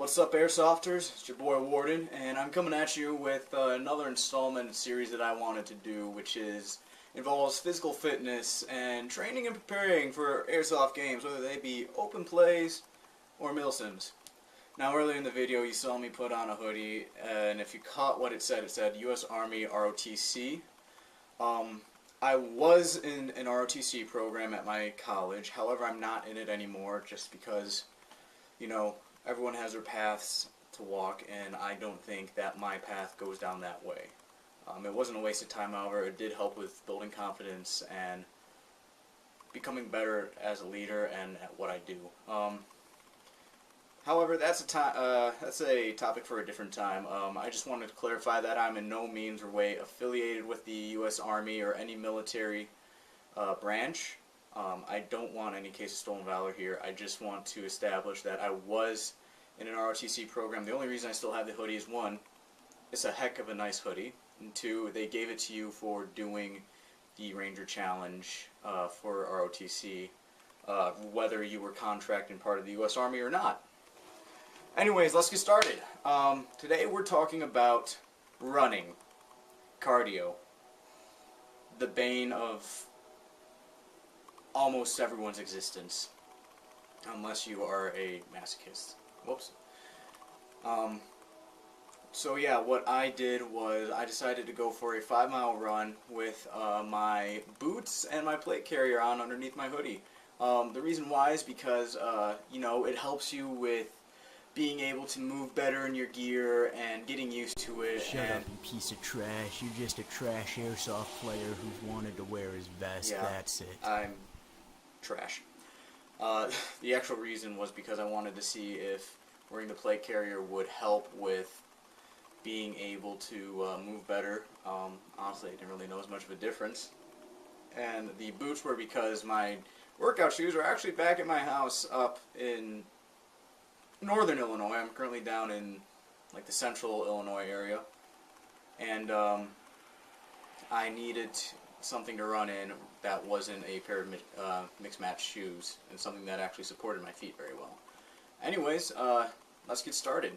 What's up, Airsofters? It's your boy Warden, and I'm coming at you with another installment series that I wanted to do, which involves physical fitness and training and preparing for Airsoft games, whether they be open plays or milsims. Now, earlier in the video, you saw me put on a hoodie, and if you caught what it said U.S. Army ROTC. I was in an ROTC program at my college. However, I'm not in it anymore, just because, you know, everyone has their paths to walk, and I don't think that my path goes down that way. It wasn't a waste of time, however. It did help with building confidence and becoming better as a leader and at what I do. However, that's a topic for a different time. I just wanted to clarify that I'm in no means or way affiliated with the U.S. Army or any military branch. I don't want any case of stolen valor here. I just want to establish that I was in an ROTC program. The only reason I still have the hoodie is, one, it's a heck of a nice hoodie, and two, they gave it to you for doing the Ranger Challenge for ROTC, whether you were contracted part of the U.S. Army or not. Anyways, let's get started. Today we're talking about running, cardio, the bane of almost everyone's existence, unless you are a masochist. Whoops. So yeah, what I did was I decided to go for a 5-mile run with my boots and my plate carrier on underneath my hoodie. The reason why is because, you know, it helps you with being able to move better in your gear and getting used to it. Shut up, you piece of trash. You're just a trash airsoft player who's wanted to wear his vest. Yeah, that's it. I'm trash. The actual reason was because I wanted to see if wearing the plate carrier would help with being able to move better. Honestly, I didn't really know as much of a difference. And the boots were because my workout shoes are actually back at my house up in northern Illinois. I'm currently down in like the central Illinois area, and I needed something to run in that wasn't a pair of mixed match shoes, and something that actually supported my feet very well. Anyways, let's get started.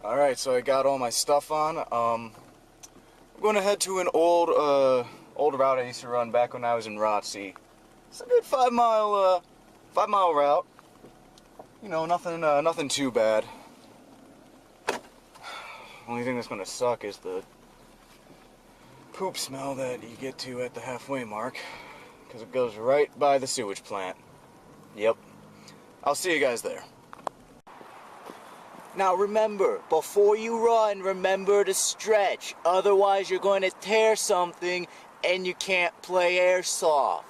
Alright, so I got all my stuff on. I'm going to head to an old route I used to run back when I was in ROTC. It's a good 5-mile route. You know, nothing too bad. Only thing that's gonna suck is the poop smell that you get to at the halfway mark, because it goes right by the sewage plant. Yep. I'll see you guys there. Now remember, before you run, remember to stretch. Otherwise you're going to tear something and you can't play Airsoft.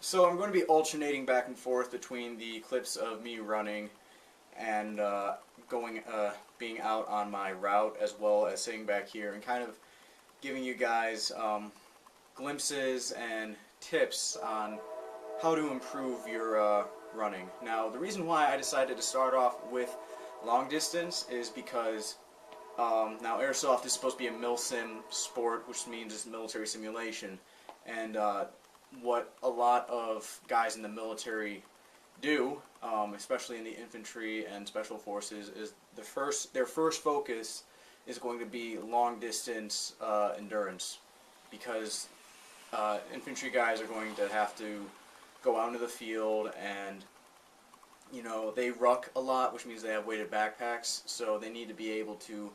So I'm going to be alternating back and forth between the clips of me running and being out on my route, as well as sitting back here and kind of giving you guys glimpses and tips on how to improve your running. Now, the reason why I decided to start off with long distance is because now Airsoft is supposed to be a milsim sport, which means it's military simulation, and what a lot of guys in the military do, especially in the infantry and special forces, is their first focus is going to be long distance endurance, because infantry guys are going to have to go out into the field, and you know, they ruck a lot, which means they have weighted backpacks, so they need to be able to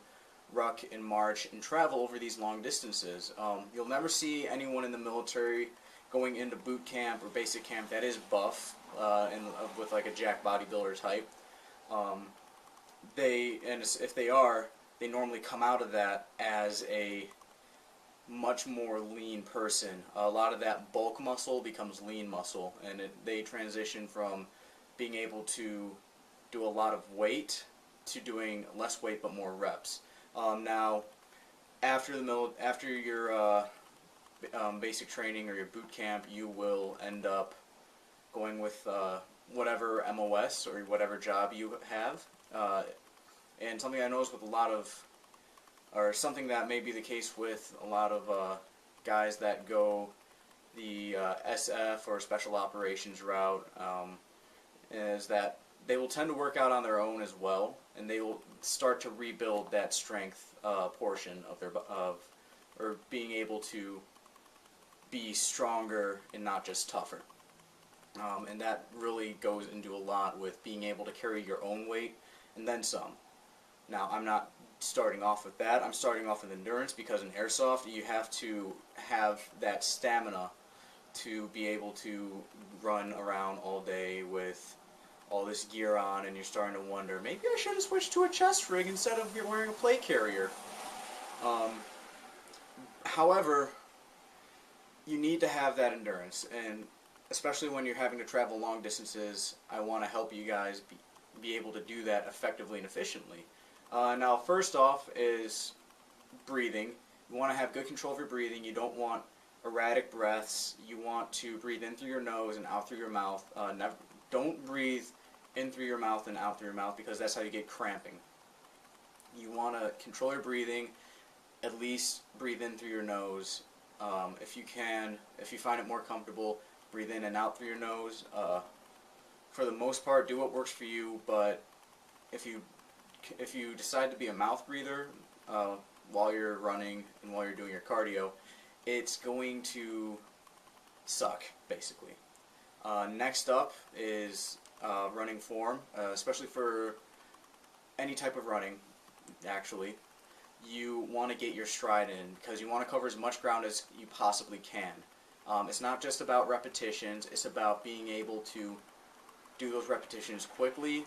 ruck and march and travel over these long distances. You'll never see anyone in the military going into boot camp or basic camp that is buff and with like a jack bodybuilder type. If they are, they normally come out of that as a much more lean person. A lot of that bulk muscle becomes lean muscle, and they transition from being able to do a lot of weight to doing less weight but more reps. Now, after your basic training or your boot camp, you will end up going with whatever MOS or whatever job you have. And something I noticed with a lot of, or something that may be the case with a lot of guys that go the SF or Special Operations route is that they will tend to work out on their own as well, and they will start to rebuild that strength portion of their or being able to be stronger and not just tougher. And that really goes into a lot with being able to carry your own weight and then some. Now, I'm not starting off with that. I'm starting off with endurance, because in Airsoft you have to have that stamina to be able to run around all day with all this gear on, and you're starting to wonder, maybe I should have switched to a chest rig instead of wearing a plate carrier. However, you need to have that endurance, and especially when you're having to travel long distances, I want to help you guys be able to do that effectively and efficiently. Now, first off is breathing. You want to have good control of your breathing. You don't want erratic breaths. You want to breathe in through your nose and out through your mouth. Don't breathe in through your mouth and out through your mouth, because that's how you get cramping. You want to control your breathing. At least breathe in through your nose. If you can, if you find it more comfortable, breathe in and out through your nose. For the most part, do what works for you, but if you decide to be a mouth breather while you're running and while you're doing your cardio, it's going to suck, basically. Next up is running form, especially for any type of running, actually. You want to get your stride in, because you want to cover as much ground as you possibly can. It's not just about repetitions, it's about being able to do those repetitions quickly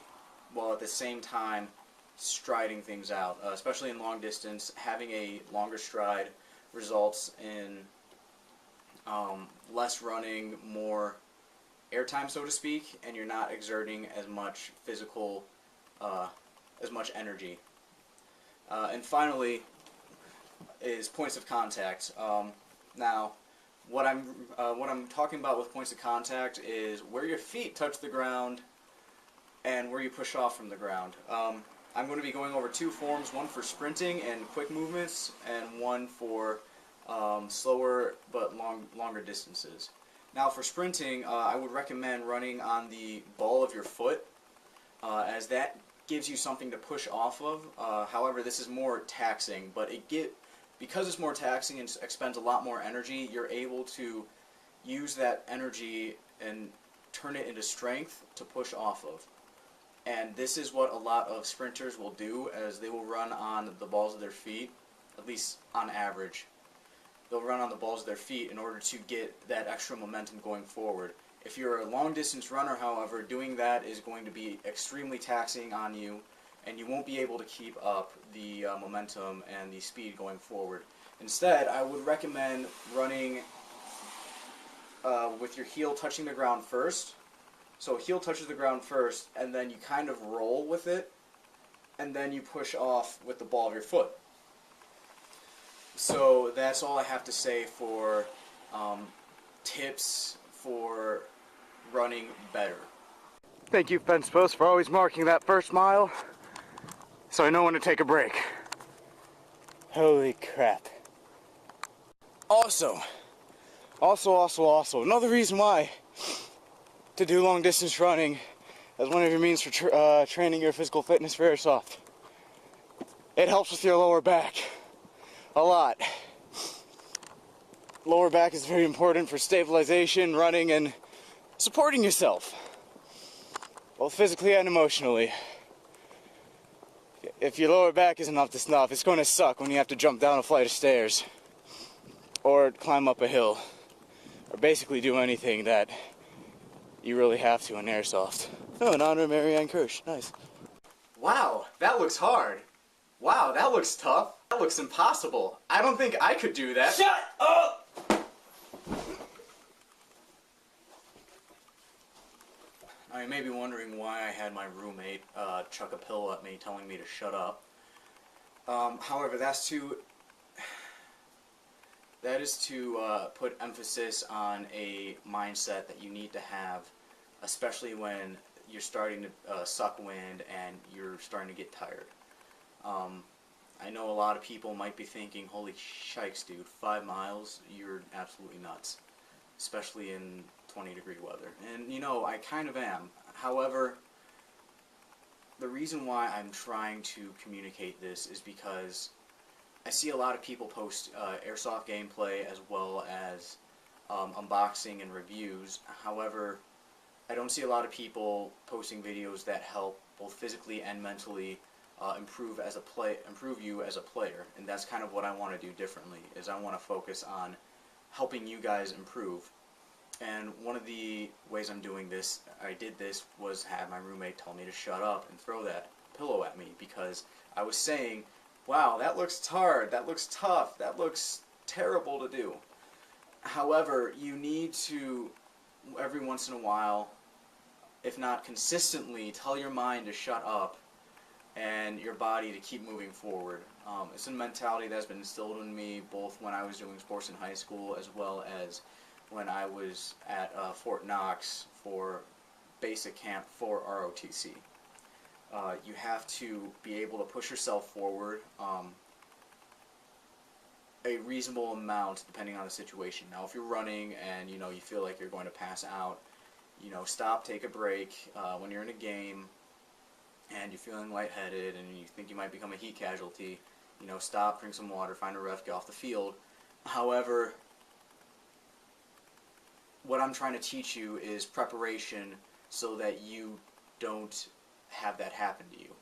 while at the same time striding things out. Especially in long distance, having a longer stride results in less running, more airtime, so to speak, and you're not exerting as much physical, as much energy. And finally is points of contact. Now, what I'm talking about with points of contact is where your feet touch the ground and where you push off from the ground. I'm going to be going over two forms, one for sprinting and quick movements, and one for slower but longer distances. Now, for sprinting, I would recommend running on the ball of your foot, as that gives you something to push off of. However, this is more taxing, but because it's more taxing and expends a lot more energy, you're able to use that energy and turn it into strength to push off of. And this is what a lot of sprinters will do, as they will run on the balls of their feet, at least on average. They'll run on the balls of their feet in order to get that extra momentum going forward. If you're a long distance runner, however, doing that is going to be extremely taxing on you, and you won't be able to keep up the momentum and the speed going forward. Instead, I would recommend running with your heel touching the ground first. So heel touches the ground first, and then you kind of roll with it, and then you push off with the ball of your foot. So that's all I have to say for tips for running better. Thank you, fence post, for always marking that first mile, so I know when to take a break. Holy crap. Also, another reason why to do long distance running as one of your means for training your physical fitness for Airsoft. It helps with your lower back a lot. Lower back is very important for stabilization, running, and supporting yourself, both physically and emotionally. If your lower back isn't up to snuff, it's going to suck when you have to jump down a flight of stairs or climb up a hill, or basically do anything that you really have to in Airsoft. Oh, in honor of Marianne Kirsch. Nice. Wow, that looks hard. Wow, that looks tough. That looks impossible. I don't think I could do that. Shut up! Now, you may be wondering why I had my roommate chuck a pillow at me telling me to shut up. However, that is to put emphasis on a mindset that you need to have, especially when you're starting to suck wind and you're starting to get tired. I know a lot of people might be thinking, holy shikes, dude, 5 miles? You're absolutely nuts. Especially in 20-degree weather. And, you know, I kind of am. However, the reason why I'm trying to communicate this is because I see a lot of people post Airsoft gameplay as well as unboxing and reviews. However, I don't see a lot of people posting videos that help both physically and mentally improve you as a player, and that's kind of what I want to do differently. Is I want to focus on helping you guys improve. And one of the ways I'm doing this, I did this, was have my roommate tell me to shut up and throw that pillow at me because I was saying, wow, that looks hard, that looks tough, that looks terrible to do. However, you need to, every once in a while, if not consistently, tell your mind to shut up and your body to keep moving forward. It's a mentality that's been instilled in me both when I was doing sports in high school as well as when I was at Fort Knox for basic camp for ROTC. You have to be able to push yourself forward a reasonable amount depending on the situation. Now, if you're running and you feel like you're going to pass out, stop, take a break. When you're in a game and you're feeling lightheaded and you think you might become a heat casualty, stop, drink some water, find a ref, get off the field. However, what I'm trying to teach you is preparation so that you don't have that happen to you.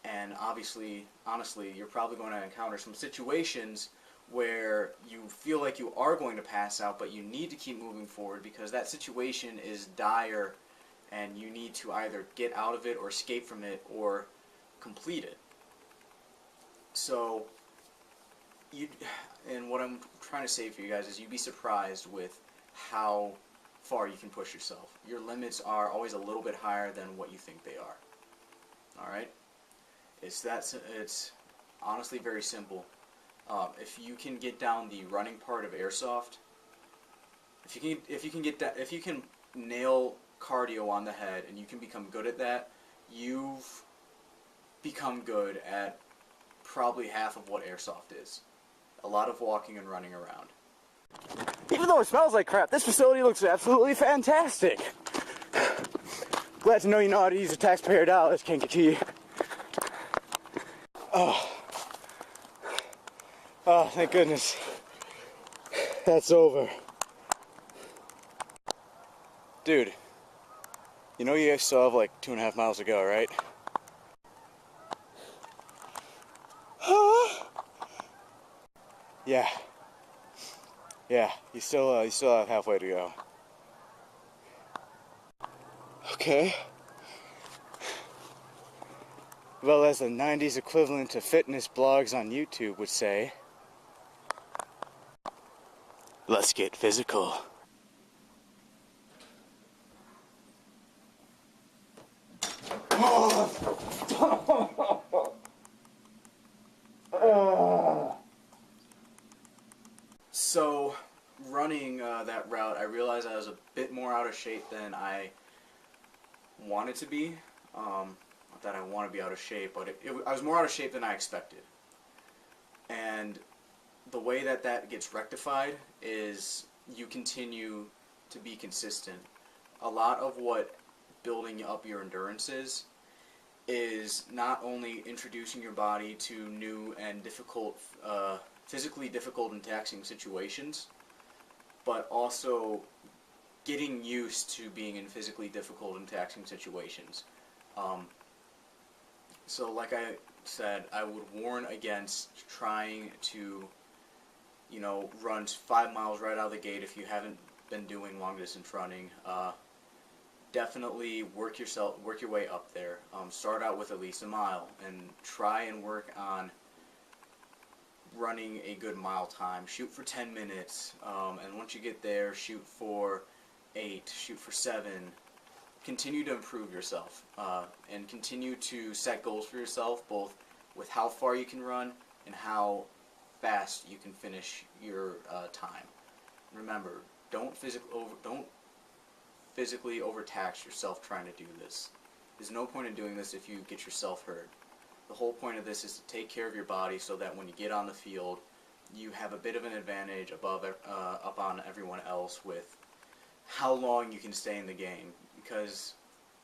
And obviously, honestly, you're probably going to encounter some situations where you feel like you are going to pass out, but you need to keep moving forward because that situation is dire and you need to either get out of it or escape from it or complete it. So, and what I'm trying to say for you guys is you'd be surprised with how far you can push yourself. Your limits are always a little bit higher than what you think they are. Alright? It's honestly very simple. If you can get down the running part of Airsoft, if you can nail cardio on the head and you can become good at that, you've become good at probably half of what Airsoft is. A lot of walking and running around. Even though it smells like crap, this facility looks absolutely fantastic. Glad to know you know how to use a taxpayer dollars, Kankakee. Oh, thank goodness. That's over. Dude, you know you guys still have like 2.5 miles to go, right? Yeah. Yeah, you still have halfway to go. Okay. Well, as the 90s equivalent to fitness blogs on YouTube would say, let's get physical. So, running that route, I realized I was a bit more out of shape than I wanted to be. Not that I want to be out of shape, but I was more out of shape than I expected. And the way that gets rectified is you continue to be consistent. A lot of what building up your endurance is not only introducing your body to new and difficult, physically difficult and taxing situations, but also getting used to being in physically difficult and taxing situations. So like I said, I would warn against trying to, run 5 miles right out of the gate if you haven't been doing long distance running. Definitely work your way up there. Start out with at least a mile and try and work on running a good mile time. Shoot for 10 minutes, and once you get there, shoot for 8, shoot for 7. Continue to improve yourself, and continue to set goals for yourself, both with how far you can run and how fast you can finish your time. Remember, don't physically overtax yourself trying to do this. There's no point in doing this if you get yourself hurt. The whole point of this is to take care of your body so that when you get on the field, you have a bit of an advantage up on everyone else with how long you can stay in the game. Because,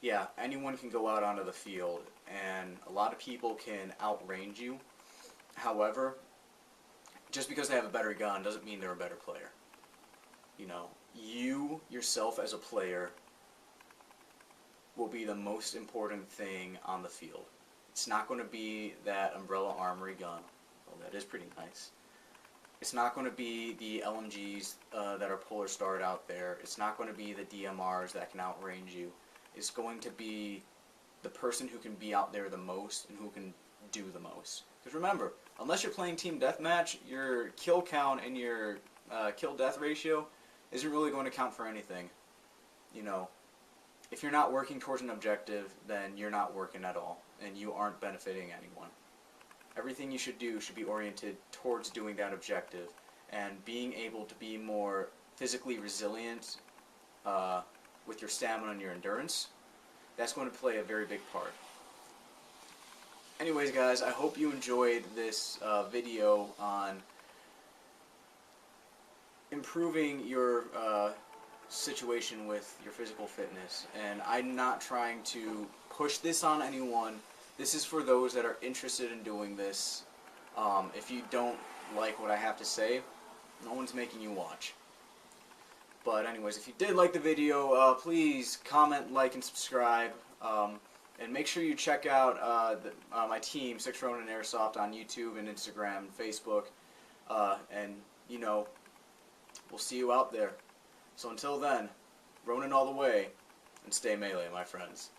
yeah, anyone can go out onto the field, and a lot of people can outrange you. However, just because they have a better gun doesn't mean they're a better player. You know, you yourself as a player will be the most important thing on the field. It's not going to be that Umbrella Armory gun. Well, that is pretty nice. It's not going to be the LMGs that are polar starred out there. It's not going to be the DMRs that can outrange you. It's going to be the person who can be out there the most and who can do the most. Because remember, unless you're playing team deathmatch, your kill count and your kill death ratio isn't really going to count for anything. You know, if you're not working towards an objective, then you're not working at all, and you aren't benefiting anyone. Everything you should do should be oriented towards doing that objective, and being able to be more physically resilient with your stamina and your endurance. That's going to play a very big part. Anyways, guys, I hope you enjoyed this video on improving your situation with your physical fitness. And I'm not trying to push this on anyone. This is for those that are interested in doing this. If you don't like what I have to say, no one's making you watch. But anyways, if you did like the video, please comment, like, and subscribe. And make sure you check out my team, 6 Ronin Airsoft, on YouTube and Instagram and Facebook. And, you know, we'll see you out there. So until then, Ronin all the way, and stay melee, my friends.